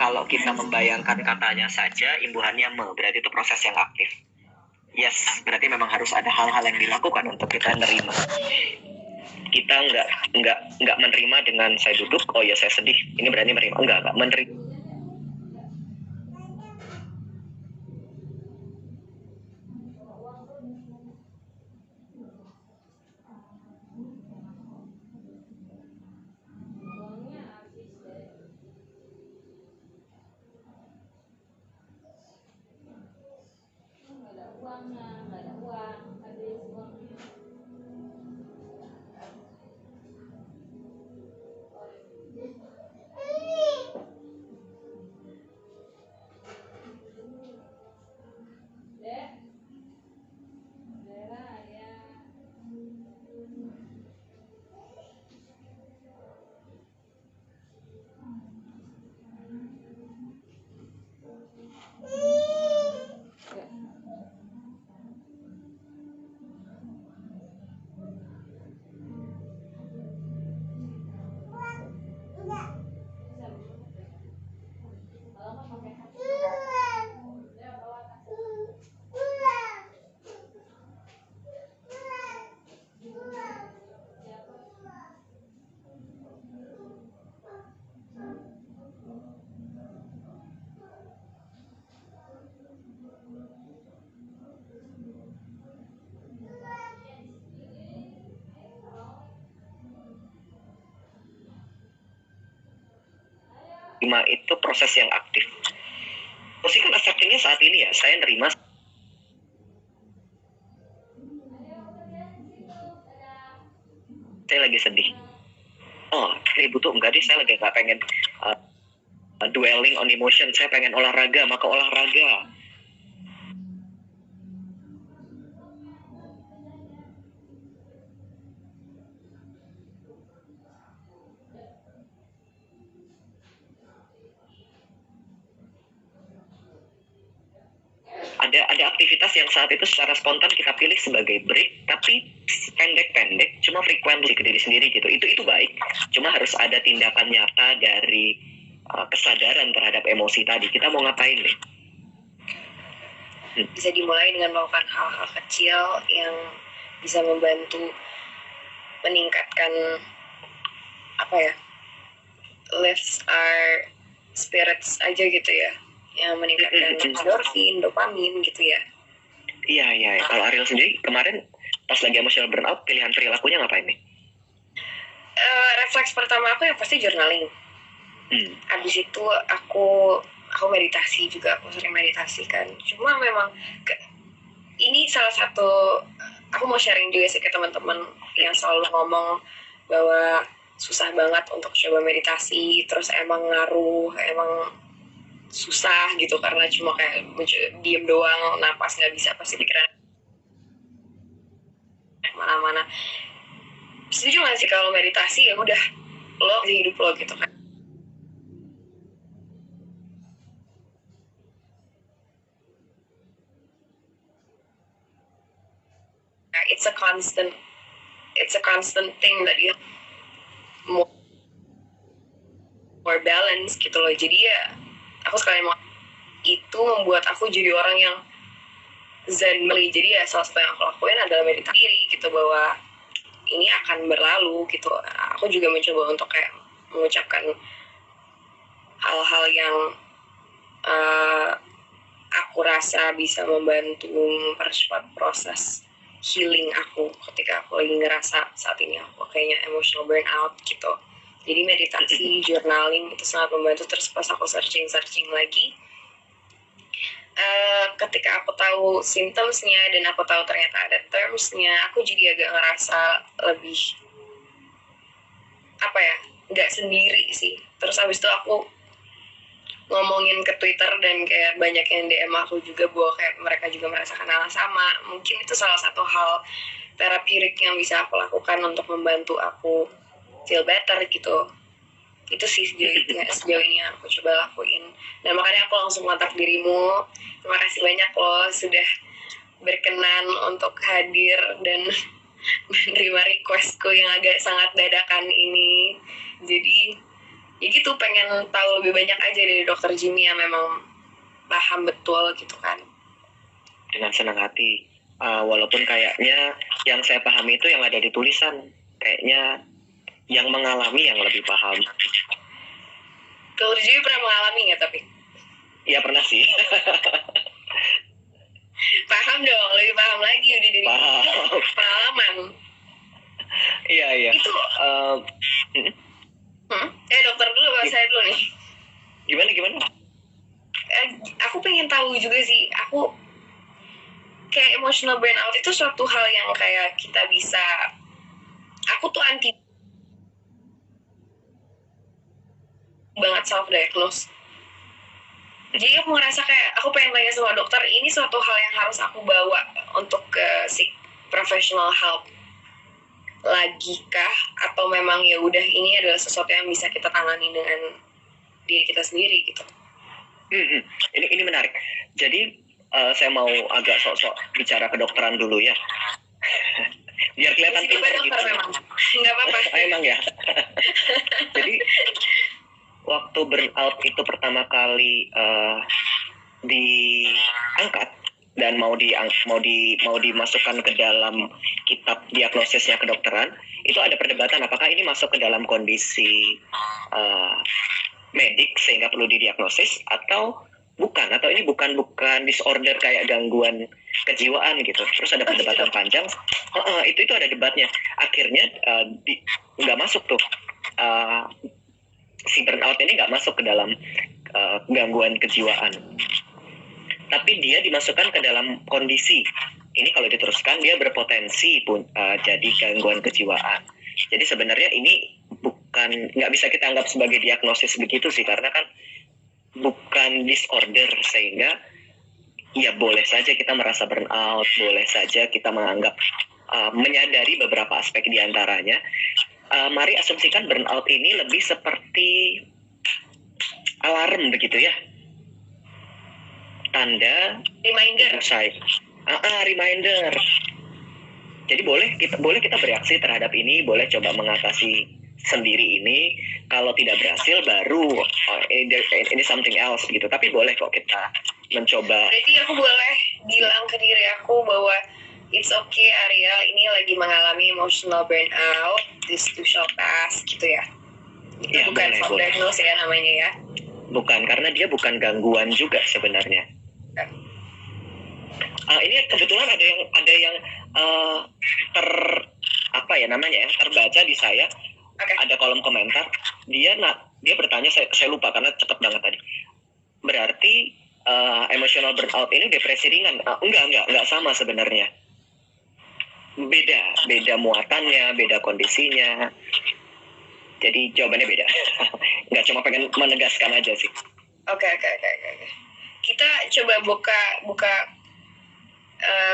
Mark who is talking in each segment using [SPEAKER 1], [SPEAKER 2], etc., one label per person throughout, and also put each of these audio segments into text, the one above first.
[SPEAKER 1] Kalau kita membayangkan katanya saja, imbuhannya berarti itu proses yang aktif. Yes, berarti memang harus ada hal-hal yang dilakukan untuk kita menerima. Kita nggak menerima dengan saya duduk, oh ya saya sedih, ini berarti menerima. Enggak menerima. Itu proses yang aktif. Pasti kan acceptingnya saat ini ya, saya nerima. Saya lagi sedih. Oh, butuh enggak deh, saya lagi nggak pengen dwelling on emotion. Saya pengen olahraga, maka olahraga. Ada aktivitas yang saat itu secara spontan kita pilih sebagai break, tapi pendek-pendek, cuma frequently ke diri sendiri gitu. Itu baik. Cuma harus ada tindakan nyata dari kesadaran terhadap emosi tadi. Kita mau ngapain nih?
[SPEAKER 2] Bisa dimulai dengan melakukan hal-hal kecil yang bisa membantu meningkatkan lifts our spirits aja gitu ya, yang meningkatkan endorfin, dopamin gitu ya.
[SPEAKER 1] Iya. Kalau Ariel sendiri kemarin pas lagi emotional burnout, pilihan perilakunya ngapain nih?
[SPEAKER 2] Refleks pertama aku yang pasti journaling. Abis itu aku meditasi juga, aku sering meditasi kan. Cuma memang ini salah satu, aku mau sharing juga sih ke teman-teman yang selalu ngomong bahwa susah banget untuk coba meditasi, terus emang ngaruh, emang susah gitu karena cuma kayak diem doang, napas nggak bisa, pasti pikiran mana-mana. Setuju nggak sih kalau meditasi ya udah lo di hidup lo gitu kan? It's a constant thing that you more balance gitu loh. Jadi ya aku sekalian mau itu membuat aku jadi orang yang zen. Jadi ya salah satu yang aku lakuin adalah meditasi diri gitu, bahwa ini akan berlalu gitu. Aku juga mencoba untuk kayak mengucapkan hal-hal yang aku rasa bisa membantu mempercepat proses healing aku ketika aku lagi ngerasa saat ini aku kayaknya emotional burnout gitu. Jadi meditasi, journaling itu sangat membantu. Terus pas aku searching lagi, ketika aku tahu symptomsnya dan aku tahu ternyata ada termsnya, aku jadi agak ngerasa lebih nggak sendiri sih. Terus habis itu aku ngomongin ke Twitter dan kayak banyak yang DM aku juga bahwa kayak mereka juga merasakan hal sama. Mungkin itu salah satu hal terapeutik yang bisa aku lakukan untuk membantu aku feel better gitu. Itu sih sejauh ini yang aku coba lakuin. Dan makanya aku langsung kontak dirimu. Terima kasih banyak loh sudah berkenan untuk hadir dan menerima requestku yang agak sangat dadakan ini. Jadi ya gitu, pengen tahu lebih banyak aja dari dokter Jimmy yang memang paham betul gitu kan.
[SPEAKER 1] Dengan senang hati. Walaupun kayaknya yang saya pahami itu yang ada di tulisan, kayaknya yang mengalami yang lebih paham.
[SPEAKER 2] Dokter Jimmy pernah mengalami nggak tapi?
[SPEAKER 1] Iya pernah sih.
[SPEAKER 2] Paham dong, lebih paham lagi udah dari pengalaman.
[SPEAKER 1] Iya.
[SPEAKER 2] Itu. Dokter dulu, saya dulu nih.
[SPEAKER 1] Gimana?
[SPEAKER 2] Aku pengen tahu juga sih. Aku kayak emotional burnout itu suatu hal yang kayak kita bisa. Aku tuh anti banget self diagnose. Jadi aku ngerasa kayak aku pengen tanya sama dokter, ini suatu hal yang harus aku bawa untuk ke si professional help lagi kah, atau memang ya udah ini adalah sesuatu yang bisa kita tangani dengan diri kita sendiri gitu.
[SPEAKER 1] Ini menarik. Jadi saya mau agak sok-sok bicara kedokteran dulu ya. Biar kelihatan pintar gitu.
[SPEAKER 2] Nggak apa-apa.
[SPEAKER 1] Emang ya. Jadi waktu burnout itu pertama kali diangkat dan mau dimasukkan ke dalam kitab diagnosisnya kedokteran, itu ada perdebatan apakah ini masuk ke dalam kondisi medik sehingga perlu didiagnosis atau bukan, atau ini bukan disorder kayak gangguan kejiwaan gitu. Terus ada perdebatan panjang. Itu ada debatnya. Akhirnya nggak masuk tuh. Si burnout ini nggak masuk ke dalam gangguan kejiwaan, tapi dia dimasukkan ke dalam kondisi ini. Kalau diteruskan dia berpotensi pun jadi gangguan kejiwaan. Jadi sebenarnya ini nggak bisa kita anggap sebagai diagnosis begitu sih, karena kan bukan disorder, sehingga ya boleh saja kita merasa burnout, boleh saja kita menganggap menyadari beberapa aspek diantaranya. Mari asumsikan burnout ini lebih seperti alarm begitu ya, tanda
[SPEAKER 2] reminder.
[SPEAKER 1] Reminder. Jadi boleh kita bereaksi terhadap ini, boleh coba mengatasi sendiri ini. Kalau tidak berhasil baru ini something else gitu. Tapi boleh kok kita mencoba.
[SPEAKER 2] Berarti aku boleh bilang ke diri aku bahwa it's okay Ariel, ini lagi mengalami emotional burnout, this too shall pass gitu ya. Itu ya, bukan self diagnose ya namanya ya.
[SPEAKER 1] Bukan, karena dia bukan gangguan juga sebenarnya. Ini kebetulan ada yang terbaca di saya. Okay. Ada kolom komentar. Dia bertanya, saya lupa karena cepet banget tadi. Berarti emotional burnout ini depresi ringan? Enggak sama sebenarnya. Beda muatannya, beda kondisinya. Jadi jawabannya beda. Nggak cuma pengen menegaskan aja sih.
[SPEAKER 2] Oke. Kita coba buka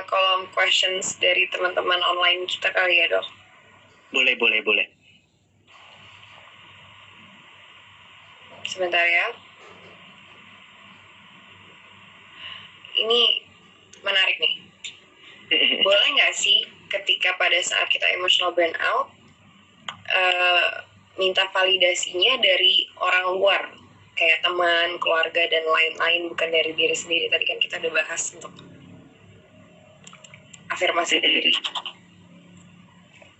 [SPEAKER 2] kolom questions dari teman-teman online kita kali ya, Dok.
[SPEAKER 1] Boleh.
[SPEAKER 2] Sebentar ya. Ini menarik nih. Boleh nggak sih ketika pada saat kita emotional burnout minta validasinya dari orang luar, kayak teman, keluarga, dan lain-lain, bukan dari diri sendiri? Tadi kan kita udah bahas untuk afirmasi diri.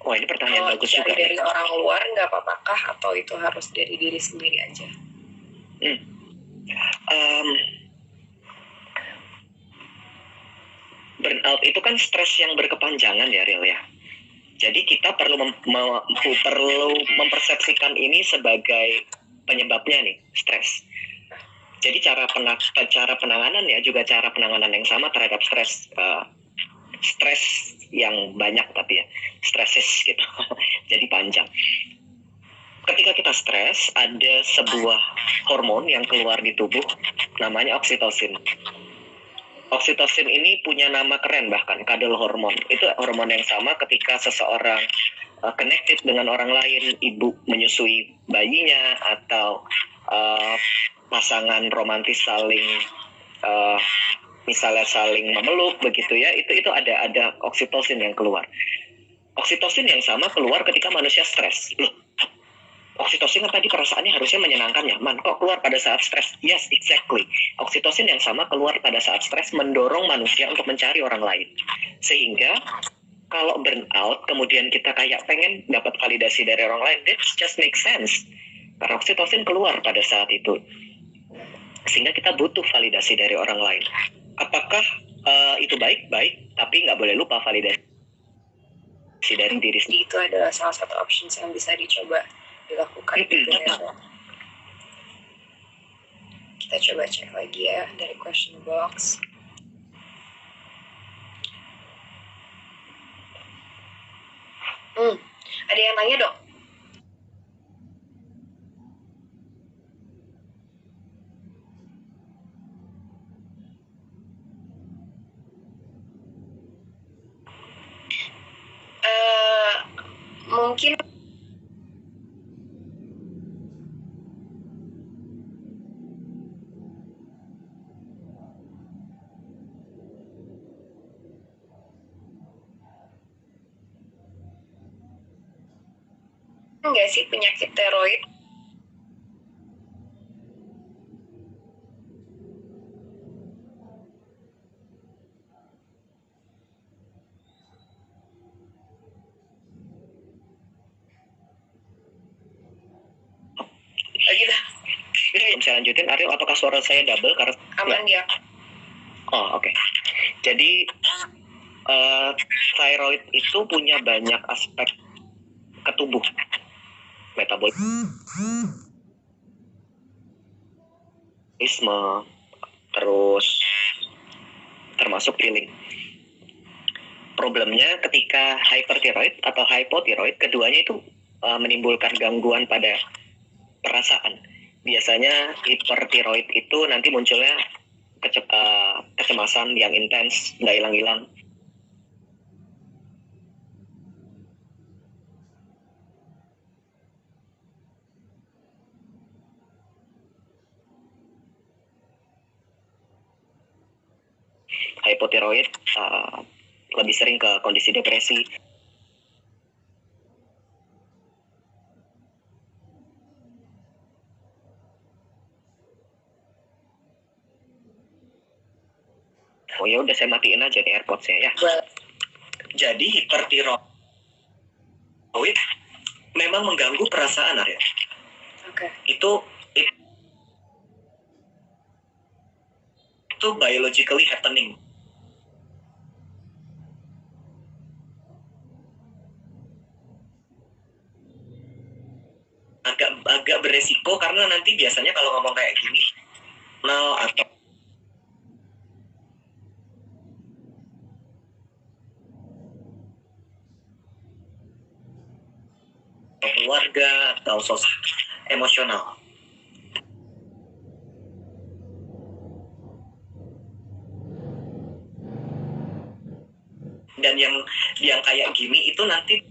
[SPEAKER 1] Wah, ini pertanyaan bagus juga.
[SPEAKER 2] Dari orang luar nggak apa-apakah, atau itu harus dari diri sendiri aja?
[SPEAKER 1] Burnout itu kan stres yang berkepanjangan ya, Ril ya. Jadi kita perlu mempersepsikan ini sebagai penyebabnya nih, stres. Jadi cara penanganannya juga cara penanganan yang sama terhadap stres. Stres yang banyak tapi ya, stresis gitu. Jadi panjang. Ketika kita stres, ada sebuah hormon yang keluar di tubuh, namanya oksitosin. Oksitosin ini punya nama keren bahkan, cuddle hormon. Itu hormon yang sama ketika seseorang connected dengan orang lain, ibu menyusui bayinya, atau pasangan romantis misalnya saling memeluk begitu ya, itu ada oksitosin yang keluar. Oksitosin yang sama keluar ketika manusia stres. Loh, Oksitosin kan tadi perasaannya harusnya menyenangkan, nyaman. Kok keluar pada saat stres? Yes, exactly. Oksitosin yang sama keluar pada saat stres mendorong manusia untuk mencari orang lain. Sehingga kalau burnout, kemudian kita kayak pengen dapat validasi dari orang lain, that just make sense. Karena oksitosin keluar pada saat itu. Sehingga kita butuh validasi dari orang lain. Apakah itu baik? Baik, tapi nggak boleh lupa validasi dari diri sendiri.
[SPEAKER 2] Itu adalah salah satu options yang bisa dicoba dilakukan gitu ya. Kita coba cek lagi ya dari question box. Ada yang nanya, Dok? Mungkin nggak sih penyakit tiroid? Gitu.
[SPEAKER 1] Saya lanjutin, Ariel, apakah suara saya double? Karena
[SPEAKER 2] Aman dia.
[SPEAKER 1] Oh, oke. Jadi thyroid itu punya banyak aspek ke tubuh. Metabolisme, terus termasuk feeling. Problemnya ketika hyperthyroid atau hypothyroid, keduanya itu menimbulkan gangguan pada perasaan. Biasanya hiperthyroid itu nanti munculnya kecemasan yang intens, nggak hilang-hilang. Hypothyroid lebih sering ke kondisi depresi. Oh ya udah, saya matiin aja nih AirPods-nya ya. Jadi hipertiroid memang mengganggu perasaan, Arya.
[SPEAKER 2] Oke.
[SPEAKER 1] Itu biologically happening. Agak beresiko karena nanti biasanya kalau ngomong kayak gini, atau keluarga atau sosial emosional. Dan yang kayak gini itu nanti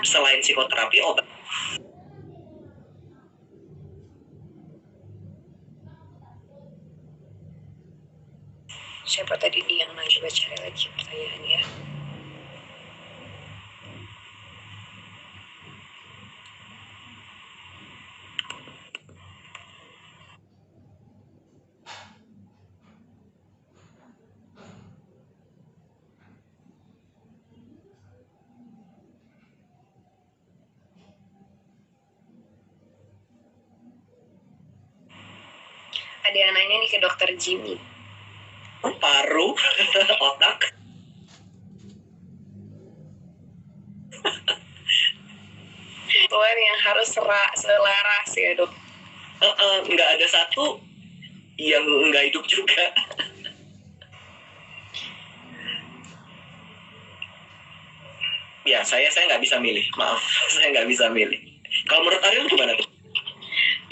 [SPEAKER 1] selain psikoterapi, obat.
[SPEAKER 2] Siapa tadi yang nanya? Coba cari lagi pertanyaannya. Ada yang nanya nih ke dokter Jimmy.
[SPEAKER 1] Paru, otak.
[SPEAKER 2] Tuan yang harus selaras ya, Dok.
[SPEAKER 1] Nggak ada satu yang nggak hidup juga. Ya, saya nggak bisa milih. Maaf, saya nggak bisa milih. Kalau menurut Ariel gimana tuh?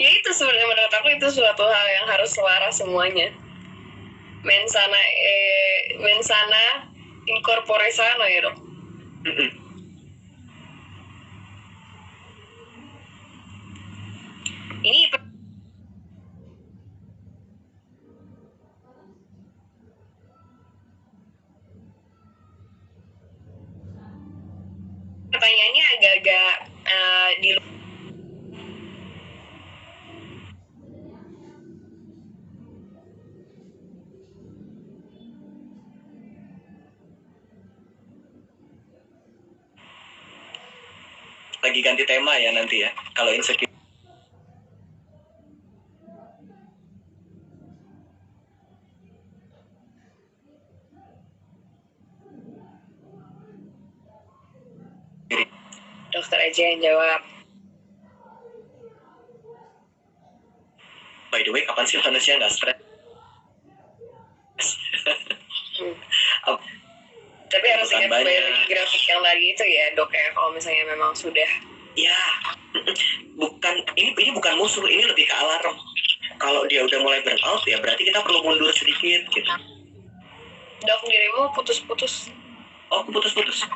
[SPEAKER 2] Ya itu sebenarnya menurut aku itu suatu hal yang harus selaras semuanya. Mensana incorpore sano ya, Dok. Ini pertanyaannya agak-agak di
[SPEAKER 1] Lagi ganti tema ya nanti ya. Kalau insecure.
[SPEAKER 2] dokter aja yang jawab.
[SPEAKER 1] By the way, kapan sih manusia nggak stres?
[SPEAKER 2] Tapi harus ingat kembali lagi grafik yang tadi itu ya dok ya, kalau misalnya memang sudah.
[SPEAKER 1] Ya, ini bukan musuh, ini lebih ke alarm. Kalau dia udah mulai burnout ya berarti kita perlu mundur sedikit gitu.
[SPEAKER 2] Dok, dirimu putus-putus.
[SPEAKER 1] Oh, putus-putus.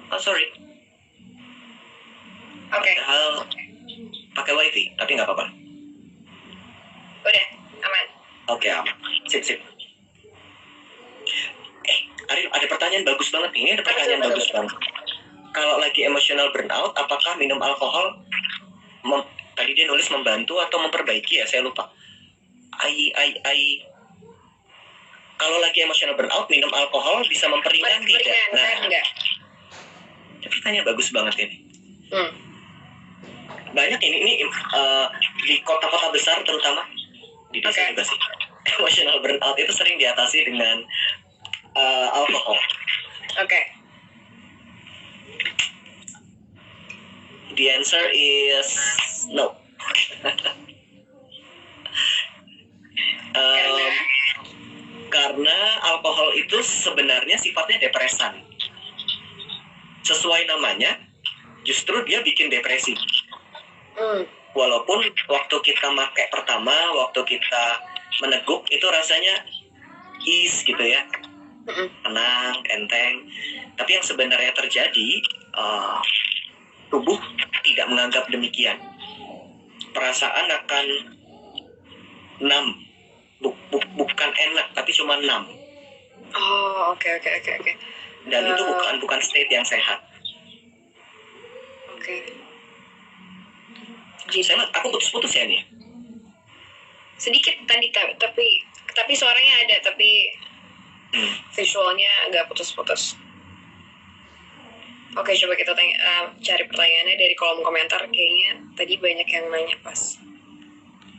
[SPEAKER 1] Oh, sorry.
[SPEAKER 2] Oke.
[SPEAKER 1] Padahal pakai wifi, tapi nggak apa-apa.
[SPEAKER 2] Udah, aman.
[SPEAKER 1] Oke, aman. Sip. Arif, ada pertanyaan bagus banget nih. Ini ada pertanyaan bagus banget. Kalau lagi emotional burnout, apakah minum alkohol tadi dia nulis membantu atau memperbaiki ya? Saya lupa. Kalau lagi emotional burnout, minum alkohol bisa memperingan tidak? Nah,
[SPEAKER 2] enggak.
[SPEAKER 1] Pertanyaan bagus banget ini. Banyak ini di kota-kota besar terutama di desa juga sih. Emotional burnout itu sering diatasi dengan alkohol.
[SPEAKER 2] Oke.
[SPEAKER 1] The answer is no. Karena alkohol itu sebenarnya sifatnya depresan. Sesuai namanya, justru dia bikin depresi. Walaupun waktu kita pakai pertama, waktu kita meneguk itu rasanya ease gitu ya, tenang, enteng. Tapi yang sebenarnya terjadi, tubuh tidak menganggap demikian. Perasaan akan numb, bukan enak, tapi cuma numb.
[SPEAKER 2] Oh, oke.
[SPEAKER 1] Dan itu bukan state yang sehat.
[SPEAKER 2] Oke.
[SPEAKER 1] Aku putus-putus ya nih.
[SPEAKER 2] Sedikit tadi, tapi suaranya ada, tapi visualnya agak putus-putus. Oke, coba kita cari pertanyaannya dari kolom komentar. Kayaknya tadi banyak yang nanya pas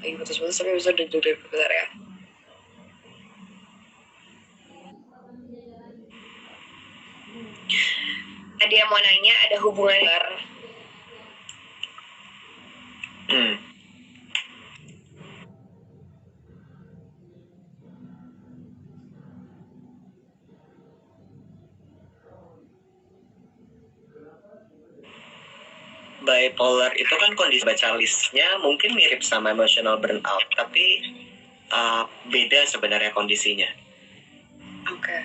[SPEAKER 2] lagi putus-putus, tapi bisa duduk bentar ya. Ada yang mau nanya, ada hubungan
[SPEAKER 1] bipolar itu kan kondisi, baca listnya mungkin mirip sama emotional burnout, tapi beda sebenarnya kondisinya.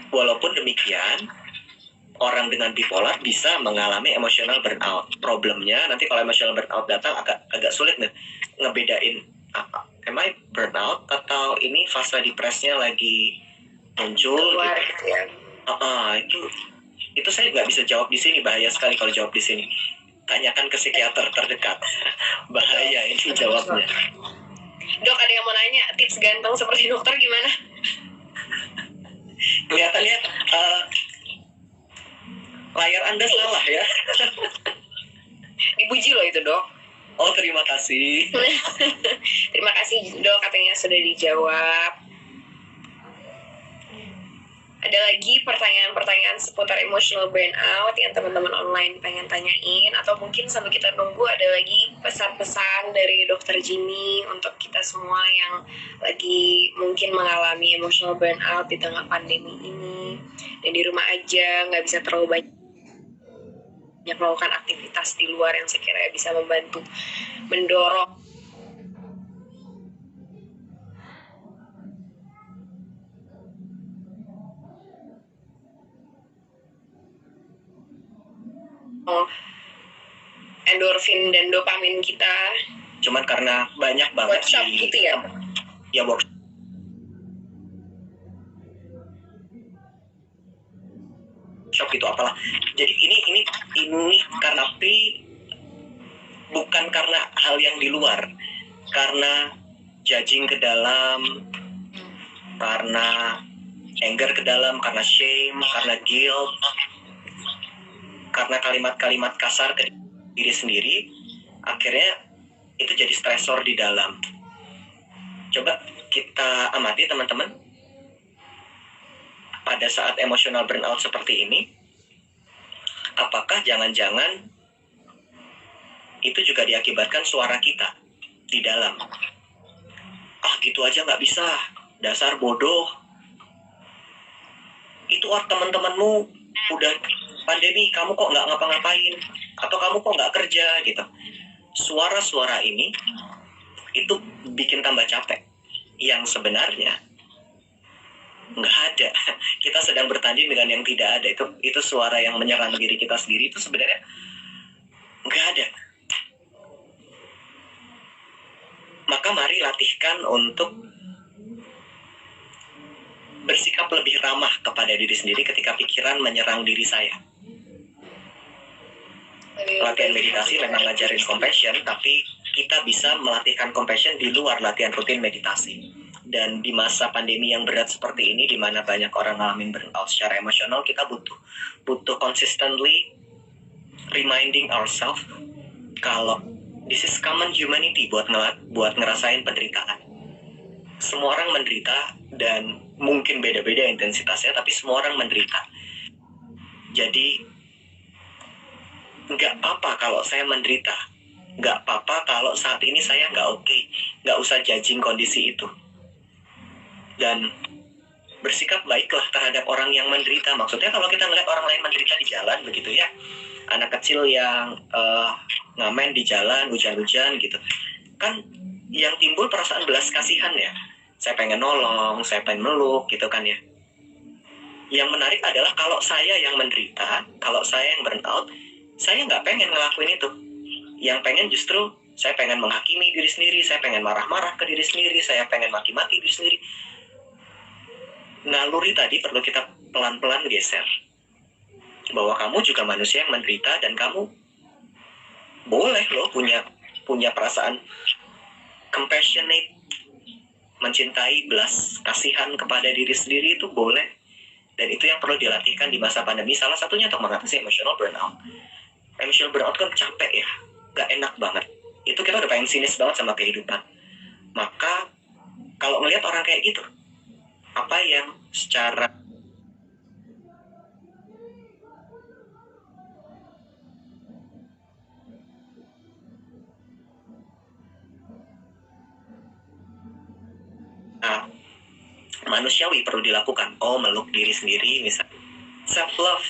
[SPEAKER 1] Walaupun demikian, orang dengan bipolar bisa mengalami emotional burnout. Problemnya nanti kalau emotional burnout datang agak sulit nih ngebedain am I burnout atau ini fase depresnya lagi muncul gitu. Itu saya nggak bisa jawab di sini, bahaya sekali kalau jawab di sini. Tanyakan ke psikiater terdekat. Bahaya ini jawabnya.
[SPEAKER 2] Dok, ada yang mau nanya, tips ganteng seperti dokter gimana?
[SPEAKER 1] Kelihatannya layar Anda salah ya.
[SPEAKER 2] Dipuji loh itu, Dok.
[SPEAKER 1] Oh, terima kasih.
[SPEAKER 2] Terima kasih, Dok, katanya sudah dijawab. Ada lagi pertanyaan-pertanyaan seputar emotional burnout yang teman-teman online pengen tanyain, atau mungkin sambil kita nunggu ada lagi pesan-pesan dari Dr. Jimmy untuk kita semua yang lagi mungkin mengalami emotional burnout di tengah pandemi ini dan di rumah aja, nggak bisa terlalu banyak melakukan aktivitas di luar yang sekiranya bisa membantu mendorong endorfin dan dopamin kita.
[SPEAKER 1] Cuman karena banyak banget
[SPEAKER 2] workshop gitu ya.
[SPEAKER 1] Ya workshop. Itu apalah. Jadi ini karena bukan karena hal yang di luar, karena judging ke dalam, karena anger ke dalam, karena shame, karena guilt, karena kalimat-kalimat kasar ke diri sendiri, akhirnya itu jadi stresor di dalam. Coba kita amati teman-teman, pada saat emosional burnout seperti ini, apakah jangan-jangan itu juga diakibatkan suara kita di dalam? Ah, gitu aja nggak bisa, dasar bodoh. Itu teman-temanmu udah pandemi, kamu kok nggak ngapa-ngapain, atau kamu kok nggak kerja gitu. Suara-suara ini itu bikin tambah capek, yang sebenarnya nggak ada. Kita sedang bertanding dengan yang tidak ada. Itu suara yang menyerang diri kita sendiri, itu sebenarnya nggak ada. Maka mari latihkan untuk bersikap lebih ramah kepada diri sendiri ketika pikiran menyerang diri saya. Latihan meditasi memang ngajarin compassion, tapi kita bisa melatihkan compassion di luar latihan rutin meditasi. Dan di masa pandemi yang berat seperti ini, di mana banyak orang ngalamin burnout secara emosional, kita butuh consistently reminding ourselves kalau this is common humanity, buat ngerasain penderitaan. Semua orang menderita, dan mungkin beda-beda intensitasnya, tapi semua orang menderita. Jadi nggak apa-apa kalau saya menderita, nggak apa-apa kalau saat ini saya nggak oke. Nggak usah judging kondisi itu, dan bersikap baiklah terhadap orang yang menderita. Maksudnya kalau kita ngeliat orang lain menderita di jalan begitu ya, anak kecil yang ngamen di jalan hujan-hujan gitu kan, yang timbul perasaan belas kasihan ya. Saya pengen nolong, saya pengen meluk gitu kan ya. Yang menarik adalah kalau saya yang menderita, kalau saya yang burnout, saya nggak pengen ngelakuin itu. Yang pengen justru saya pengen menghakimi diri sendiri, saya pengen marah-marah ke diri sendiri, saya pengen maki-maki diri sendiri. Naluri tadi perlu kita pelan-pelan geser, bahwa kamu juga manusia yang menderita, dan kamu boleh loh punya perasaan compassionate, mencintai, belas kasihan kepada diri sendiri, itu boleh. Dan itu yang perlu dilatihkan di masa pandemi. Salah satunya untuk mengatasi emotional burnout. Emotional burnout kan capek ya, gak enak banget. Itu kita udah pengen sinis banget sama kehidupan. Maka kalau ngelihat orang kayak gitu, apa yang secara manusiawi perlu dilakukan? Oh, meluk diri sendiri misalnya, self love.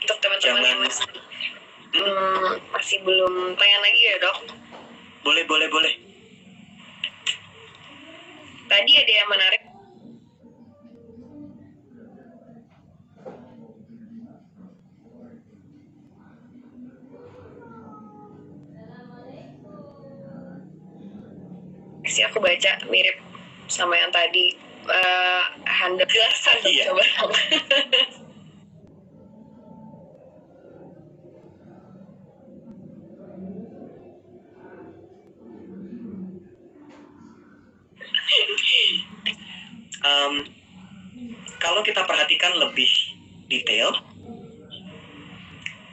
[SPEAKER 2] Untuk teman-teman yang masih belum tanya lagi ya dok.
[SPEAKER 1] Boleh.
[SPEAKER 2] Tadi ada yang menarik. Sih aku baca mirip sama yang tadi. Handap jelasan dok,
[SPEAKER 1] Iya.
[SPEAKER 2] coba.
[SPEAKER 1] Kalau kita perhatikan lebih detail,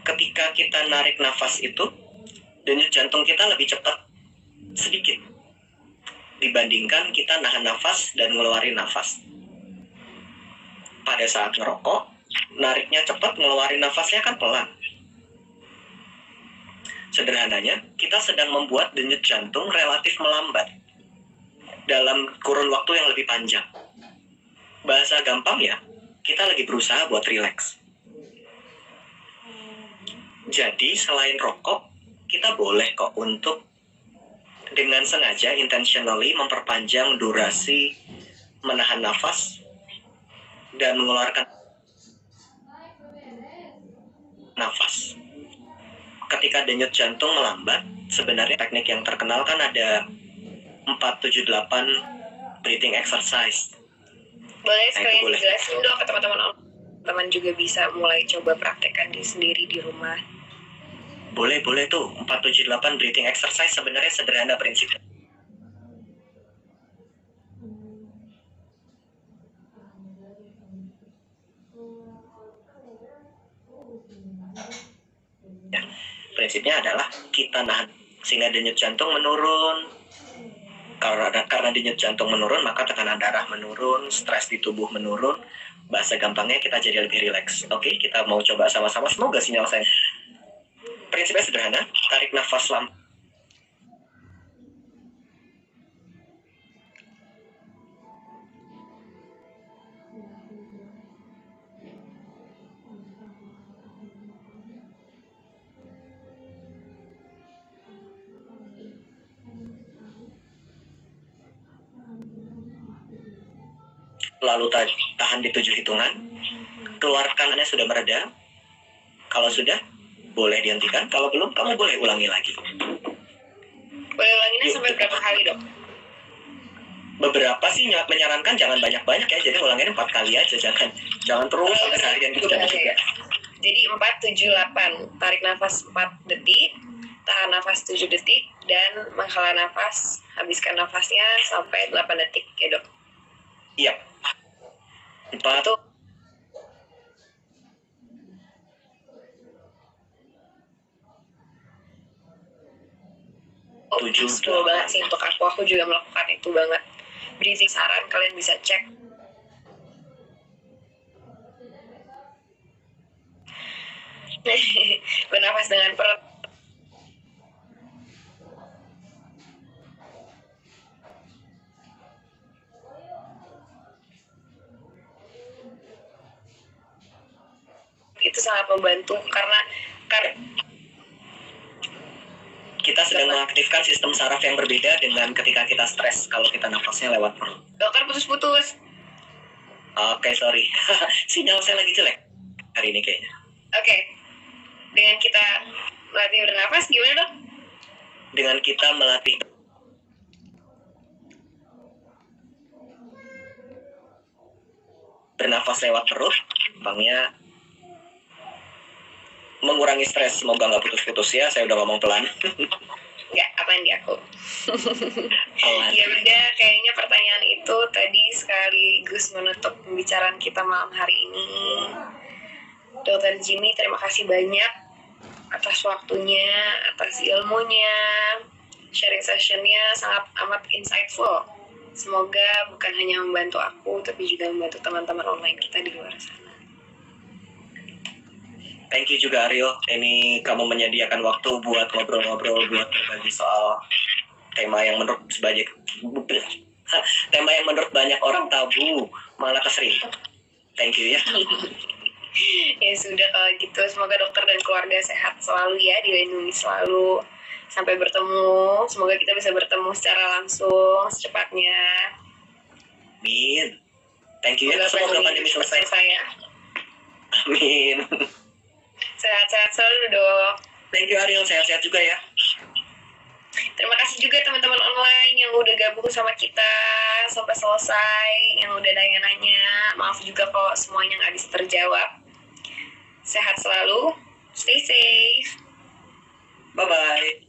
[SPEAKER 1] ketika kita narik nafas itu, denyut jantung kita lebih cepat sedikit dibandingkan kita nahan nafas dan ngeluarin nafas. Pada saat ngerokok, nariknya cepat, ngeluarin nafasnya kan pelan. Sederhananya, kita sedang membuat denyut jantung relatif melambat dalam kurun waktu yang lebih panjang. Bahasa gampang ya, kita lagi berusaha buat relax. Jadi selain rokok, kita boleh kok untuk dengan sengaja intentionally memperpanjang durasi menahan nafas dan mengeluarkan nafas. Ketika denyut jantung melambat, sebenarnya teknik yang terkenal kan ada 478 breathing exercise.
[SPEAKER 2] Boleh
[SPEAKER 1] Nah, itu
[SPEAKER 2] sekalian
[SPEAKER 1] boleh.
[SPEAKER 2] dijelasin dong ke teman-teman juga bisa mulai coba praktekkan sendiri di rumah.
[SPEAKER 1] Boleh tuh. 478 breathing exercise sebenarnya sederhana prinsipnya. Ya, prinsipnya adalah kita nahan sehingga denyut jantung menurun. Karena denyut jantung menurun, maka tekanan darah menurun, stres di tubuh menurun. Bahasa gampangnya kita jadi lebih rileks. Oke, kita mau coba sama-sama. Semoga sinyal saya. Prinsipnya sederhana, tarik nafas lama. Lalu tahan di 7 hitungan. Keluarkannya sudah mereda. Kalau sudah, boleh dihentikan. Kalau belum, kamu boleh ulangi lagi.
[SPEAKER 2] Boleh ulanginnya sampai berapa kali, Dok?
[SPEAKER 1] Beberapa sih menyarankan jangan banyak-banyak ya. Jadi ulanginnya 4 kali aja. Jangan terus sampai seharian gitu.
[SPEAKER 2] Ya. Jadi 4, 7, 8. Tarik nafas 4 detik, tahan nafas 7 detik, dan menghela nafas, habiskan nafasnya sampai 8 detik ya, Dok?
[SPEAKER 1] Iya. 4.
[SPEAKER 2] Itu useful banget sih untuk aku juga melakukan itu banget. Breathing saran kalian bisa cek. Bernafas dengan perut. Itu sangat membantu karena
[SPEAKER 1] kita sedang mengaktifkan sistem saraf yang berbeda dengan ketika kita stres kalau kita nafasnya lewat perut.
[SPEAKER 2] Dokter putus-putus.
[SPEAKER 1] Oke, sorry. Sinyal saya lagi jelek hari ini kayaknya.
[SPEAKER 2] Oke. Dengan kita melatih bernafas gimana, Dok?
[SPEAKER 1] Dengan kita melatih bernafas lewat perut, gampangnya mengurangi stres. Semoga nggak putus-putus ya. Saya udah ngomong pelan.
[SPEAKER 2] Nggak, apaan di aku. Ya udah, kayaknya pertanyaan itu tadi sekaligus menutup pembicaraan kita malam hari ini. Dokter Jimmy, terima kasih banyak atas waktunya, atas ilmunya. Sharing sessionnya sangat amat insightful. Semoga bukan hanya membantu aku, tapi juga membantu teman-teman online kita di luar sana.
[SPEAKER 1] Thank you juga Aryo, ini kamu menyediakan waktu buat ngobrol-ngobrol, buat berbagi soal tema yang menurut banyak orang tabu, malah kesering. Thank you ya.
[SPEAKER 2] Ya sudah kalau gitu, semoga dokter dan keluarga sehat selalu ya, dilindungi selalu. Sampai bertemu, semoga kita bisa bertemu secara langsung secepatnya.
[SPEAKER 1] Amin. Thank you ya, semoga pandemi selesai. Amin.
[SPEAKER 2] Sehat-sehat selalu, Dok.
[SPEAKER 1] Thank you Ariel, sehat-sehat juga ya.
[SPEAKER 2] Terima kasih juga teman-teman online yang udah gabung sama kita sampai selesai, yang udah nanya-nanya. Maaf juga kalau semuanya nggak bisa terjawab. Sehat selalu, stay safe.
[SPEAKER 1] Bye-bye.